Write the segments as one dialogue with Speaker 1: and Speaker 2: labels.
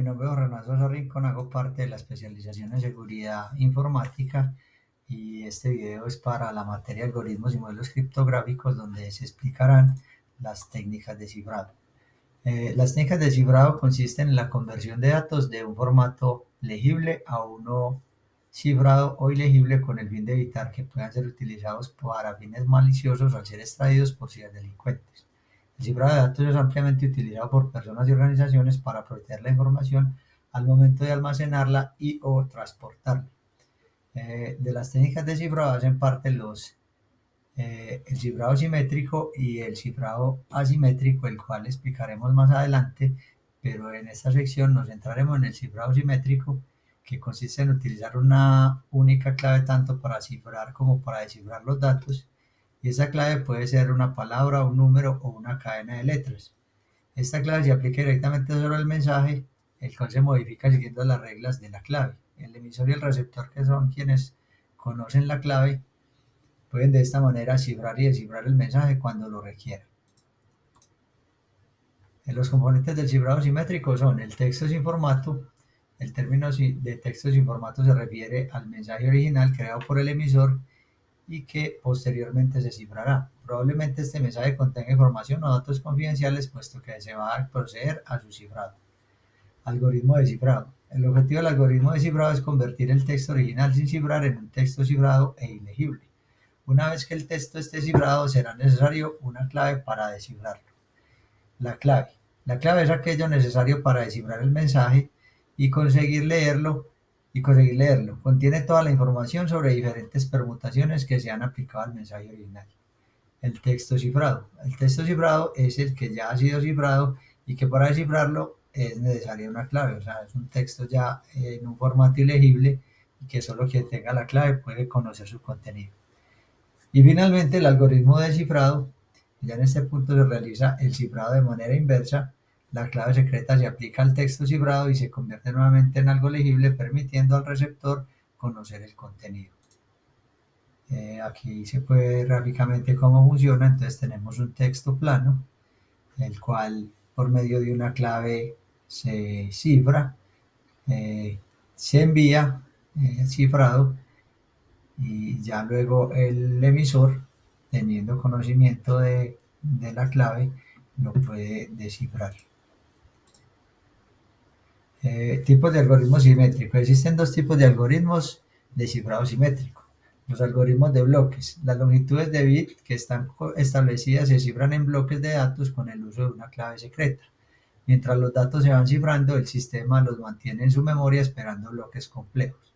Speaker 1: nombre es Renato Sosa Rincón, hago parte de la especialización en seguridad informática y este video es para la materia de algoritmos y modelos criptográficos donde se explicarán las técnicas de cifrado. Las técnicas de cifrado consisten en la conversión de datos de un formato legible a uno cifrado o ilegible con el fin de evitar que puedan ser utilizados para fines maliciosos al ser extraídos por ciberdelincuentes. El cifrado de datos es ampliamente utilizado por personas y organizaciones para proteger la información al momento de almacenarla y o transportarla. De las técnicas de cifrado hacen parte el cifrado simétrico y el cifrado asimétrico, el cual explicaremos más adelante, pero en esta sección nos centraremos en el cifrado simétrico, que consiste en utilizar una única clave tanto para cifrar como para descifrar los datos, y esa clave puede ser una palabra, un número o una cadena de letras. Esta clave se aplica directamente sobre el mensaje, el cual se modifica siguiendo las reglas de la clave. El emisor y el receptor, que son quienes conocen la clave, pueden de esta manera cifrar y descifrar el mensaje cuando lo requieran. Los componentes del cifrado simétrico son el texto sin formato. El término de texto sin formato se refiere al mensaje original creado por el emisor y que posteriormente se cifrará. Probablemente este mensaje contenga información o datos confidenciales, puesto que se va a proceder a su cifrado. Algoritmo de cifrado. El objetivo del algoritmo de cifrado es convertir el texto original sin cifrar en un texto cifrado e ilegible. Una vez que el texto esté cifrado, será necesario una clave para descifrarlo. La clave. La clave es aquello necesario para descifrar el mensaje y conseguir leerlo. Contiene toda la información sobre diferentes permutaciones que se han aplicado al mensaje original. El texto cifrado. El texto cifrado es el que ya ha sido cifrado y que para descifrarlo es necesaria una clave. O sea, es un texto ya en un formato ilegible y que solo quien tenga la clave puede conocer su contenido. Y finalmente el algoritmo de cifrado. Ya en este punto se realiza el cifrado de manera inversa. La clave secreta se aplica al texto cifrado y se convierte nuevamente en algo legible, permitiendo al receptor conocer el contenido. Aquí se puede ver gráficamente cómo funciona. Entonces tenemos un texto plano, el cual por medio de una clave se cifra, se envía cifrado y ya luego el emisor, teniendo conocimiento de la clave, lo puede descifrar. Tipos de algoritmos simétricos. Existen dos tipos de algoritmos de cifrado simétrico. Los algoritmos de bloques. Las longitudes de bit que están establecidas se cifran en bloques de datos con el uso de una clave secreta. Mientras los datos se van cifrando, el sistema los mantiene en su memoria esperando bloques complejos.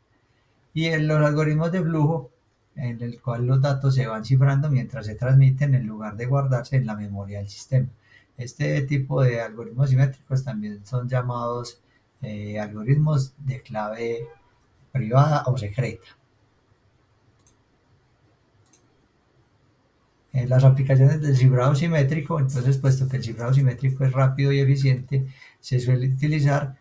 Speaker 1: Y en los algoritmos de flujo, en el cual los datos se van cifrando mientras se transmiten en lugar de guardarse en la memoria del sistema. Este tipo de algoritmos simétricos también son llamados algoritmos de clave privada o secreta. Las aplicaciones del cifrado simétrico. Entonces, puesto que el cifrado simétrico es rápido y eficiente, se suele utilizar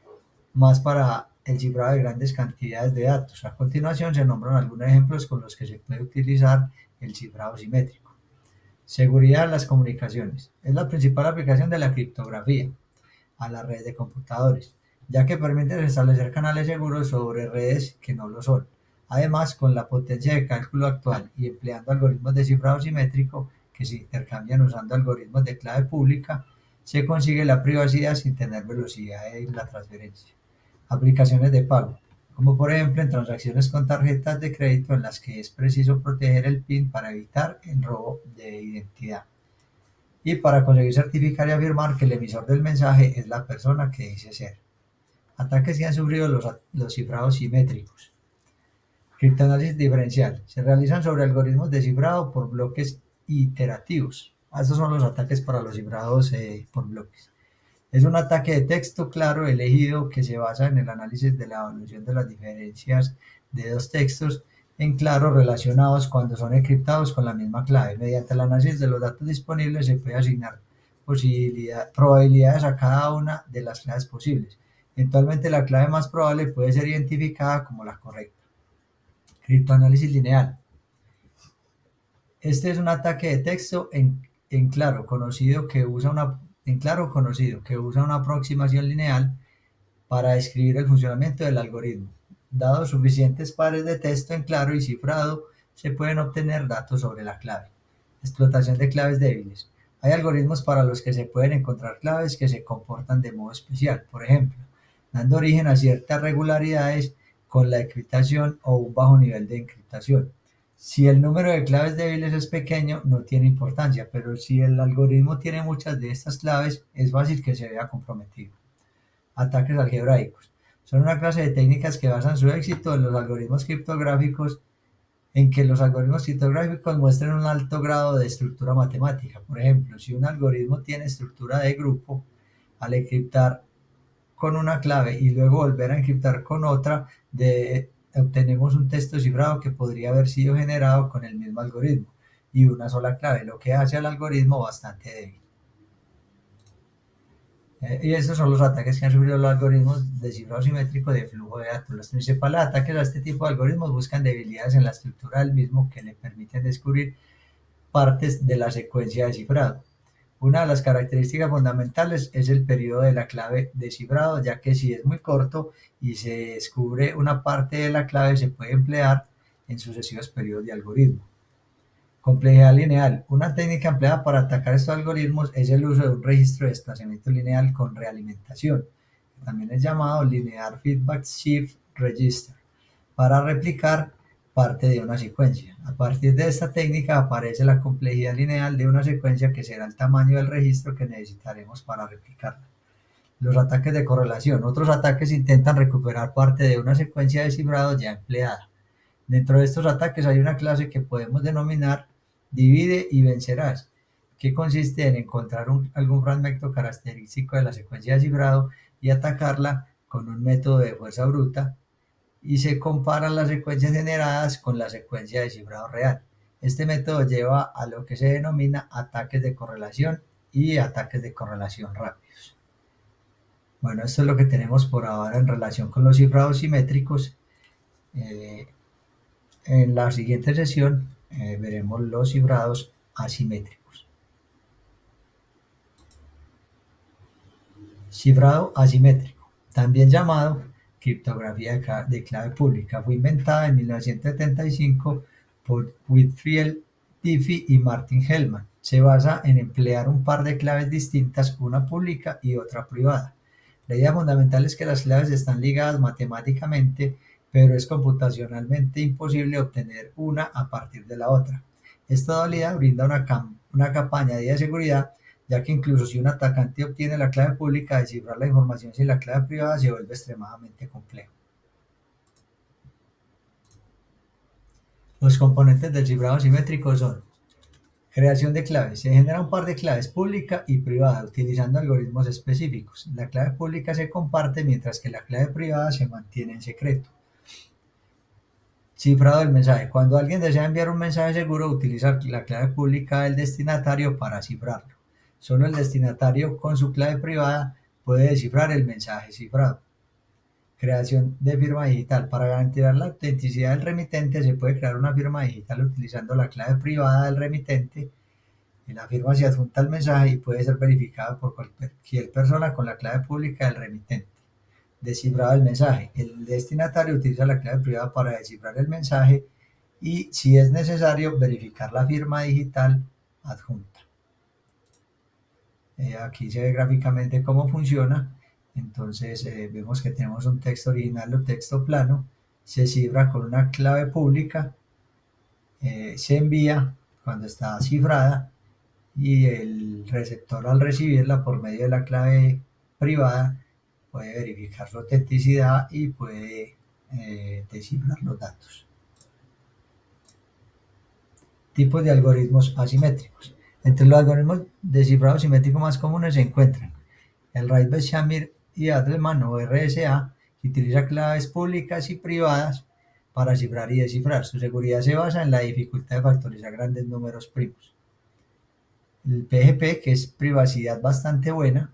Speaker 1: más para el cifrado de grandes cantidades de datos. A continuación se nombran algunos ejemplos con los que se puede utilizar el cifrado simétrico. Seguridad en las comunicaciones. Es la principal aplicación de la criptografía a la red de computadores, ya que permite establecer canales seguros sobre redes que no lo son. Además, con la potencia de cálculo actual y empleando algoritmos de cifrado simétrico que se intercambian usando algoritmos de clave pública, se consigue la privacidad sin tener velocidad en la transferencia. Aplicaciones de pago, como por ejemplo en transacciones con tarjetas de crédito en las que es preciso proteger el PIN para evitar el robo de identidad. Y para conseguir certificar y afirmar que el emisor del mensaje es la persona que dice ser. Ataques que han sufrido los cifrados simétricos. Criptoanálisis diferencial. Se realizan sobre algoritmos de cifrado por bloques iterativos. Estos son los ataques para los cifrados por bloques. Es un ataque de texto claro elegido que se basa en el análisis de la evaluación de las diferencias de dos textos en claro relacionados cuando son encriptados con la misma clave. Mediante el análisis de los datos disponibles se puede asignar probabilidades a cada una de las claves posibles. Eventualmente la clave más probable puede ser identificada como la correcta. Criptoanálisis lineal. Este es un ataque de texto en claro conocido que usa una aproximación lineal para describir el funcionamiento del algoritmo. Dados suficientes pares de texto en claro y cifrado, se pueden obtener datos sobre la clave. Explotación de claves débiles. Hay algoritmos para los que se pueden encontrar claves que se comportan de modo especial, por ejemplo, dando origen a ciertas regularidades con la encriptación o un bajo nivel de encriptación. Si el número de claves débiles es pequeño, no tiene importancia, pero si el algoritmo tiene muchas de estas claves, es fácil que se vea comprometido. Ataques algebraicos. Son una clase de técnicas que basan su éxito en los algoritmos criptográficos, en que los algoritmos criptográficos muestren un alto grado de estructura matemática. Por ejemplo, si un algoritmo tiene estructura de grupo, al encriptar con una clave y luego volver a encriptar con otra, obtenemos un texto cifrado que podría haber sido generado con el mismo algoritmo y una sola clave, lo que hace al algoritmo bastante débil. Y estos son los ataques que han sufrido los algoritmos de cifrado simétrico de flujo de datos. Los principales ataques a este tipo de algoritmos buscan debilidades en la estructura del mismo que le permiten descubrir partes de la secuencia de cifrado. Una de las características fundamentales es el periodo de la clave de cifrado, ya que si es muy corto y se descubre una parte de la clave, se puede emplear en sucesivos periodos de algoritmo. Complejidad lineal. Una técnica empleada para atacar estos algoritmos es el uso de un registro de desplazamiento lineal con realimentación, que también es llamado Linear Feedback Shift Register, para replicar parte de una secuencia. A partir de esta técnica aparece la complejidad lineal de una secuencia, que será el tamaño del registro que necesitaremos para replicarla. Los ataques de correlación. Otros ataques intentan recuperar parte de una secuencia de cifrado ya empleada. Dentro de estos ataques hay una clase que podemos denominar divide y vencerás, que consiste en encontrar algún fragmento característico de la secuencia de cifrado y atacarla con un método de fuerza bruta, y se comparan las secuencias generadas con la secuencia de cifrado real. Este método lleva a lo que se denomina ataques de correlación y ataques de correlación rápidos. Bueno, esto es lo que tenemos por ahora en relación con los cifrados simétricos. En la siguiente sesión veremos los cifrados asimétricos. Cifrado asimétrico, también llamado criptografía de clave pública, fue inventada en 1975 por Whitfield Diffie y Martin Hellman. Se basa en emplear un par de claves distintas, una pública y otra privada. La idea fundamental es que las claves están ligadas matemáticamente, pero es computacionalmente imposible obtener una a partir de la otra. Esta dualidad brinda una capa añadida de seguridad, ya que incluso si un atacante obtiene la clave pública, descifrar la información sin la clave privada se vuelve extremadamente complejo. Los componentes del cifrado simétrico son: creación de claves. Se genera un par de claves pública y privada utilizando algoritmos específicos. La clave pública se comparte, mientras que la clave privada se mantiene en secreto. Cifrado del mensaje. Cuando alguien desea enviar un mensaje seguro, utiliza la clave pública del destinatario para cifrarlo. Solo el destinatario con su clave privada puede descifrar el mensaje cifrado. Creación de firma digital. Para garantizar la autenticidad del remitente, se puede crear una firma digital utilizando la clave privada del remitente. La firma se adjunta al mensaje y puede ser verificada por cualquier persona con la clave pública del remitente. Descifrado el mensaje. El destinatario utiliza la clave privada para descifrar el mensaje y, si es necesario, verificar la firma digital adjunta. Aquí se ve gráficamente cómo funciona. Entonces vemos que tenemos un texto original o texto plano, se cifra con una clave pública, se envía cuando está cifrada, y el receptor, al recibirla por medio de la clave privada, puede verificar su autenticidad y puede descifrar los datos. Tipos de algoritmos asimétricos. Entre los algoritmos de cifrado simétrico más comunes se encuentran el Reisbach-Shamir y Adleman, o RSA, que utiliza claves públicas y privadas para cifrar y descifrar. Su seguridad se basa en la dificultad de factorizar grandes números primos. El PGP, que es privacidad bastante buena,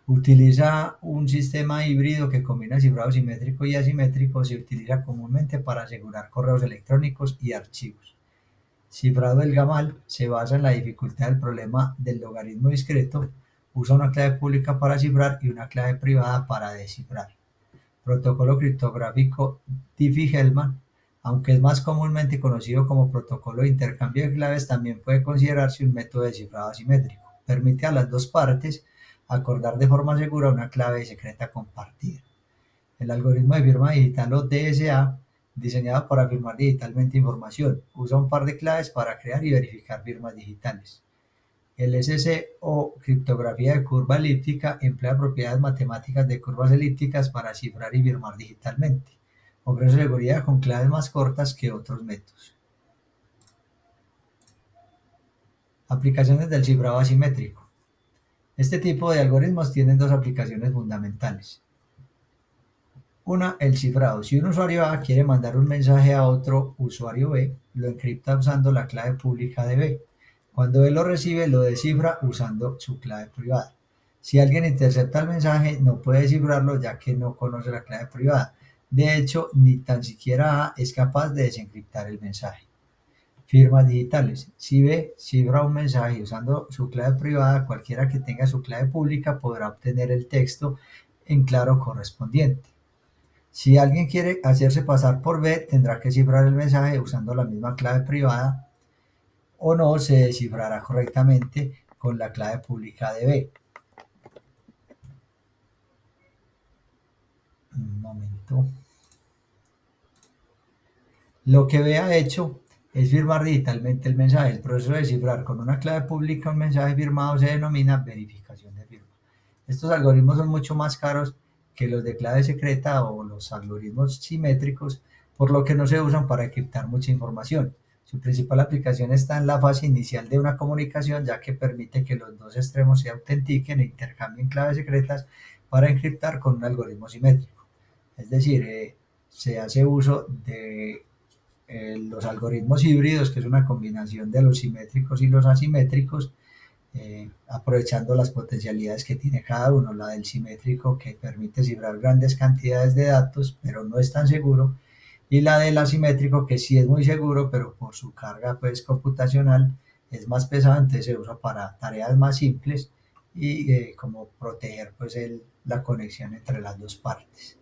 Speaker 1: utiliza un sistema híbrido que combina cifrado simétrico y asimétrico. Se utiliza comúnmente para asegurar correos electrónicos y archivos. Cifrado del Gamal se basa en la dificultad del problema del logaritmo discreto. usa una clave pública para cifrar y una clave privada para descifrar. Protocolo criptográfico Diffie-Hellman, aunque es más comúnmente conocido como protocolo de intercambio de claves, también puede considerarse un método de cifrado asimétrico. Permite a las dos partes acordar de forma segura una clave secreta compartida. El algoritmo de firma digital o DSA, diseñado para firmar digitalmente información, usa un par de claves para crear y verificar firmas digitales. El SC o criptografía de curva elíptica emplea propiedades matemáticas de curvas elípticas para cifrar y firmar digitalmente. Ofrece seguridad con claves más cortas que otros métodos. Aplicaciones del cifrado asimétrico. Este tipo de algoritmos tienen dos aplicaciones fundamentales. Una, el cifrado. Si un usuario A quiere mandar un mensaje a otro usuario B, lo encripta usando la clave pública de B. Cuando B lo recibe, lo descifra usando su clave privada. Si alguien intercepta el mensaje, no puede descifrarlo ya que no conoce la clave privada. De hecho, ni tan siquiera A es capaz de desencriptar el mensaje. Firmas digitales. Si B cifra un mensaje usando su clave privada, cualquiera que tenga su clave pública podrá obtener el texto en claro correspondiente. Si alguien quiere hacerse pasar por B, tendrá que cifrar el mensaje usando la misma clave privada o no se descifrará correctamente con la clave pública de B. Un momento. Lo que B ha hecho es firmar digitalmente el mensaje. El proceso de cifrar con una clave pública un mensaje firmado se denomina verificación de firma. Estos algoritmos son mucho más caros que los de clave secreta o los algoritmos simétricos, por lo que no se usan para encriptar mucha información. Su principal aplicación está en la fase inicial de una comunicación, ya que permite que los dos extremos se autentiquen e intercambien claves secretas para encriptar con un algoritmo simétrico. Es decir, se hace uso de los algoritmos híbridos, que es una combinación de los simétricos y los asimétricos, aprovechando las potencialidades que tiene cada uno. La del simétrico, que permite cifrar grandes cantidades de datos, pero no es tan seguro, y la del asimétrico, que sí es muy seguro, pero por su carga pues computacional es más pesada, entonces se usa para tareas más simples y como proteger pues la conexión entre las dos partes.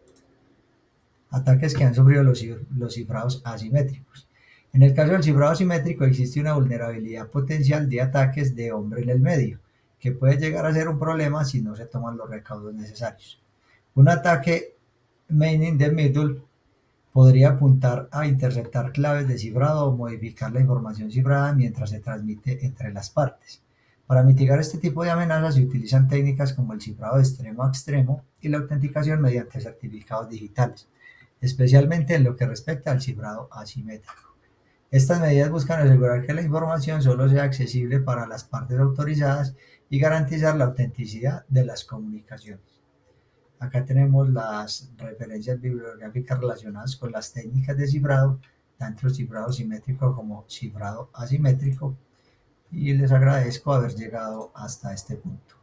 Speaker 1: Ataques que han sufrido los cifrados asimétricos. En el caso del cifrado asimétrico existe una vulnerabilidad potencial de ataques de hombre en el medio, que puede llegar a ser un problema si no se toman los recaudos necesarios. Un ataque man in the middle podría apuntar a interceptar claves de cifrado o modificar la información cifrada mientras se transmite entre las partes. Para mitigar este tipo de amenazas se utilizan técnicas como el cifrado de extremo a extremo y la autenticación mediante certificados digitales, especialmente en lo que respecta al cifrado asimétrico. Estas medidas buscan asegurar que la información solo sea accesible para las partes autorizadas y garantizar la autenticidad de las comunicaciones. Acá tenemos las referencias bibliográficas relacionadas con las técnicas de cifrado, tanto cifrado simétrico como cifrado asimétrico, y les agradezco haber llegado hasta este punto.